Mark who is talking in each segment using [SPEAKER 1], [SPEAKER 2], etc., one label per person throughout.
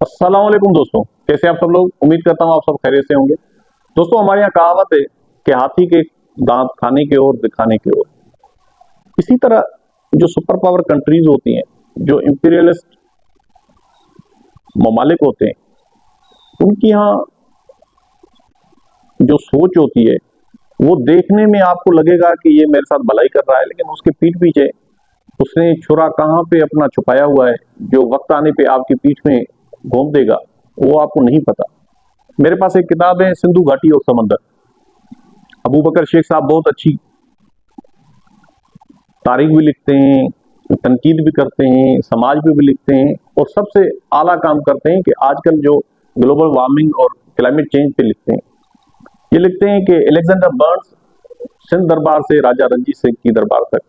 [SPEAKER 1] अस्सलाम वालेकुम दोस्तों, कैसे आप सब लोग। उम्मीद करता हूँ आप सब खैरियत से होंगे। दोस्तों, हमारे यहाँ कहावत है कि हाथी के दांत खाने के और दिखाने के और। इसी तरह जो सुपर पावर कंट्रीज होती हैं, जो इंपीरियलिस्ट ममालिक होते हैं, उनकी यहाँ जो सोच होती है वो देखने में आपको लगेगा कि ये मेरे साथ भलाई कर रहा है, लेकिन उसके पीठ पीछे उसने छुरा कहाँ पे अपना छुपाया हुआ है, जो वक्त आने पे आपकी पीठ में घोंप देगा, वो आपको नहीं पता। मेरे पास एक किताब है, सिंधु घाटी और समंदर। अबू बकर शेख साहब बहुत अच्छी तारीख भी लिखते हैं, तनकीद भी करते हैं, समाज पे भी लिखते हैं, और सबसे आला काम करते हैं कि आजकल जो ग्लोबल वार्मिंग और क्लाइमेट चेंज पे लिखते हैं। ये लिखते हैं कि अलेक्जेंडर बर्न्स सिंध दरबार से राजा रणजीत सिंह की दरबार तक,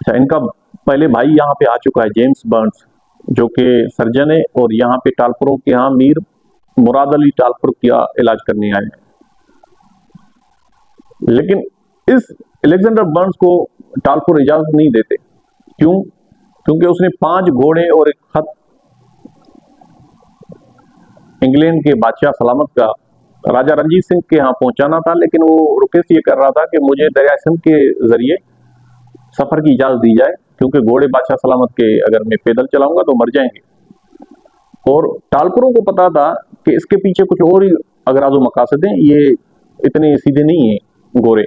[SPEAKER 1] अच्छा, इनका पहले भाई यहाँ पे आ चुका है, जेम्स बर्न्स, जो कि सर्जन है, और यहाँ पे टालपुरों के यहाँ मीर मुराद अली टालपुर का इलाज करने आए हैं। लेकिन इस अलेक्जेंडर बर्न्स को टालपुर इजाजत नहीं देते। क्यों? क्योंकि उसने 5 घोड़े और एक खत इंग्लैंड के बादशाह सलामत का राजा रणजीत सिंह के यहाँ पहुंचाना था, लेकिन वो रिक्वेस्ट ये कर रहा था कि मुझे दरिया सिंध के जरिए सफर की इजाजत दी जाए, क्योंकि घोड़े बादशाह सलामत के अगर मैं पैदल चलाऊंगा तो मर जाएंगे। और टालपुरों को पता था कि इसके पीछे कुछ और ही अगराज व मकासद हैं, ये इतने सीधे नहीं है गोरे।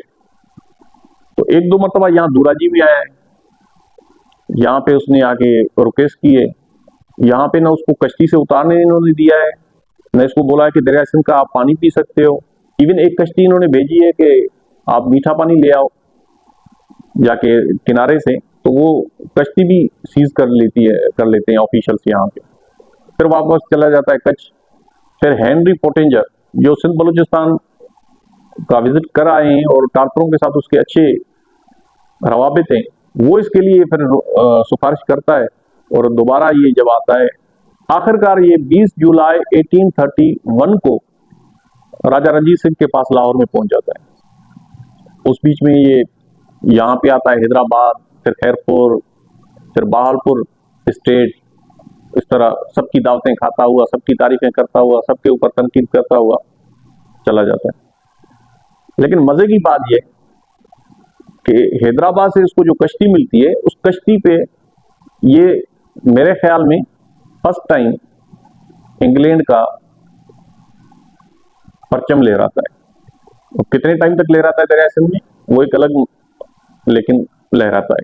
[SPEAKER 1] तो एक दो मरतबा यहाँ दूराजी भी आया है, यहाँ पे उसने आके रिक्वेस्ट की है। यहाँ पे ना उसको कश्ती से उतारने इन्होंने दिया है, न इसको बोला है कि दरिया सिंध का आप पानी पी सकते हो। इवन एक कश्ती इन्होंने भेजी है कि आप मीठा पानी ले आओ जाके किनारे से, तो वो कश्ती भी सीज कर लेते हैं ऑफिशियल्स यहाँ पे। फिर वापस चला जाता है कच्छ। फिर हेनरी पोटेंजर, जो सिंध बलूचिस्तान का विजिट कर आए हैं और टालपुरों के साथ उसके अच्छे रवाबित हैं, वो इसके लिए फिर सिफारिश करता है, और दोबारा ये जब आता है, आखिरकार ये 20 जुलाई 1831 को राजा रणजीत सिंह के पास लाहौर में पहुंच जाता है। उस बीच में ये यहाँ पे आता है हैदराबाद, फिर खैरपुर, फिर बहालपुर स्टेट, इस तरह सबकी दावतें खाता हुआ, सबकी तारीफें करता हुआ, सबके ऊपर तनकीद करता हुआ चला जाता है। लेकिन मजे की बात यह कि हैदराबाद से इसको जो कश्ती मिलती है, उस कश्ती पे ये मेरे ख्याल में फर्स्ट टाइम इंग्लैंड का परचम ले रहा है। और कितने टाइम तक ले रहा है दरिया सिंध में, वो एक अलग, लेकिन लहराता है,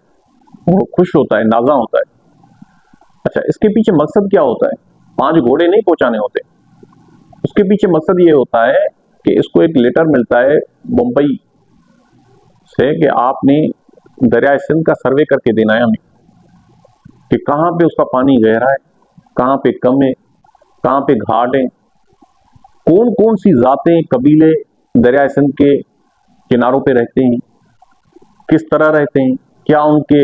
[SPEAKER 1] वो खुश होता है, नाजा होता है। अच्छा, इसके पीछे मकसद क्या होता है? 5 घोड़े नहीं पहुंचाने होते, उसके पीछे मकसद ये होता है कि इसको एक लेटर मिलता है मुंबई से कि आपने दरिया सिंध का सर्वे करके देना है हमें, कि कहाँ पे उसका पानी गहरा है, कहाँ पे कम है, कहाँ पे घाट है, कौन कौन सी जातें कबीले दरिया सिंध के किनारों पे रहते हैं, किस तरह रहते हैं, क्या उनके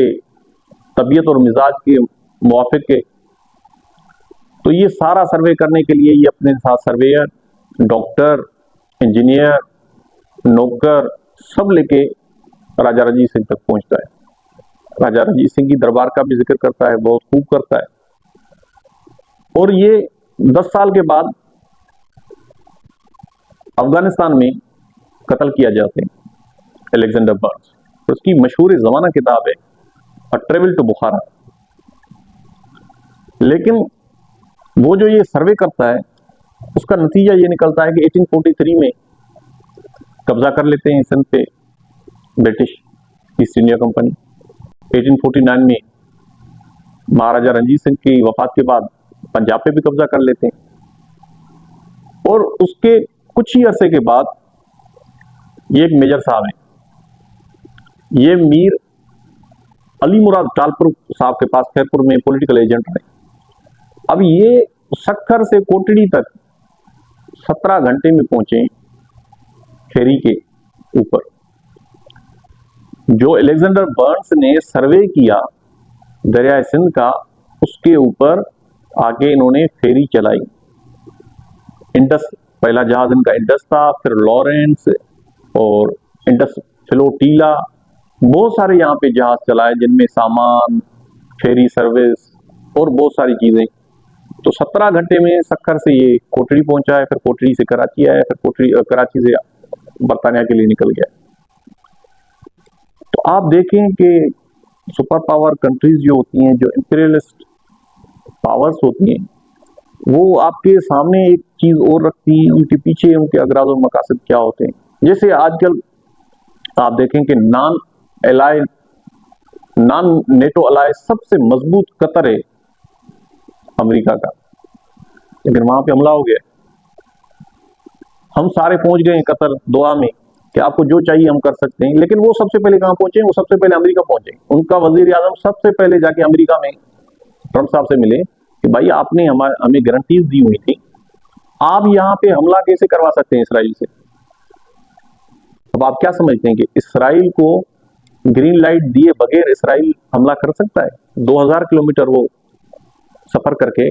[SPEAKER 1] तबीयत और मिजाज के मुवाफिक है। तो ये सारा सर्वे करने के लिए ये अपने साथ सर्वेयर, डॉक्टर, इंजीनियर, नौकर सब लेके राजा रणजीत सिंह तक पहुंचता है। राजा रणजीत सिंह की दरबार का भी जिक्र करता है, बहुत खूब करता है। और ये 10 साल के बाद अफगानिस्तान में कत्ल किया जाते हैं अलेक्जेंडर बर्न्स। तो उसकी मशहूर जमाना किताब है अ ट्रेवल टू बुखारा। लेकिन वो जो ये सर्वे करता है, उसका नतीजा ये निकलता है कि 1843 में कब्जा कर लेते हैं सिंध पे ब्रिटिश ईस्ट इंडिया कंपनी। 1849 में महाराजा रणजीत सिंह की वफात के बाद पंजाब पे भी कब्जा कर लेते हैं। और उसके कुछ ही अरसे के बाद ये एक मेजर साहब हैं, ये मीर अली मुराद टालपुर साहब के पास खैरपुर में पॉलिटिकल एजेंट रहे। अब ये सक्खर से कोटड़ी तक 17 घंटे में पहुंचे फेरी के ऊपर। जो अलेक्जेंडर बर्न्स ने सर्वे किया दरिया सिंध का, उसके ऊपर आगे इन्होंने फेरी चलाई। इंडस, पहला जहाज इनका इंडस था, फिर लॉरेंस और इंडस फ्लोटीला, बहुत सारे यहाँ पे जहाज चलाए जिनमें सामान, फेरी सर्विस, और बहुत सारी चीजें। तो 17 घंटे में सक्कर से ये कोटड़ी पहुंचा है, फिर कोटड़ी से कराची आया, फिर कोटड़ी कराची से बरतानिया के लिए निकल गया। तो आप देखें कि सुपर पावर कंट्रीज जो होती हैं, जो इंपीरियलिस्ट पावर्स होती हैं, वो आपके सामने एक चीज और रखती हैं, उनके पीछे उनके अगराज और मकासद क्या होते हैं। जैसे आजकल आप देखें कि नॉन नेटो अलाय सबसे मजबूत कतर है अमेरिका का, लेकिन वहां पे हमला हो गया। हम सारे पहुंच गए हैं कतर दोहा में कि आपको जो चाहिए हम कर सकते हैं, लेकिन वो सबसे पहले कहां पहुंचे? वो सबसे पहले अमेरिका पहुंचे। उनका वजीर आजम सबसे पहले जाके अमेरिका में ट्रंप साहब से मिले कि भाई आपने हमें गारंटीज दी हुई थी, आप यहाँ पे हमला कैसे करवा सकते हैं इसराइल से? अब आप क्या समझते हैं कि इसराइल को ग्रीन लाइट दिए बगैर इसराइल हमला कर सकता है? 2000 किलोमीटर वो सफर करके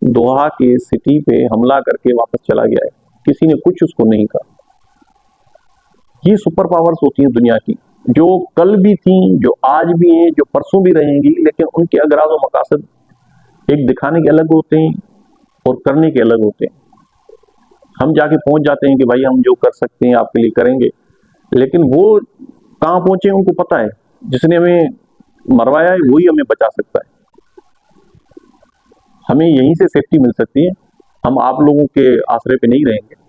[SPEAKER 1] दोहा के सिटी पे हमला करके वापस चला गया है, किसी ने कुछ उसको नहीं कहा। ये सुपर पावर्स होती हैं दुनिया की, जो कल भी थी, जो आज भी हैं, जो परसों भी रहेंगी, लेकिन उनके अगराज और मकासद एक दिखाने के अलग होते हैं और करने के अलग होते हैं। हम जाके पहुंच जाते हैं कि भाई हम जो कर सकते हैं आपके लिए करेंगे, लेकिन वो कहां पहुंचे उनको पता है। जिसने हमें मरवाया है वही हमें बचा सकता है, हमें यहीं से सेफ्टी मिल सकती है, हम आप लोगों के आसरे पे नहीं रहेंगे।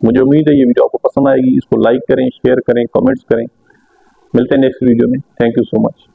[SPEAKER 1] मुझे उम्मीद है ये वीडियो आपको पसंद आएगी। इसको लाइक करें, शेयर करें, कमेंट्स करें। मिलते हैं नेक्स्ट वीडियो में। Thank you so much.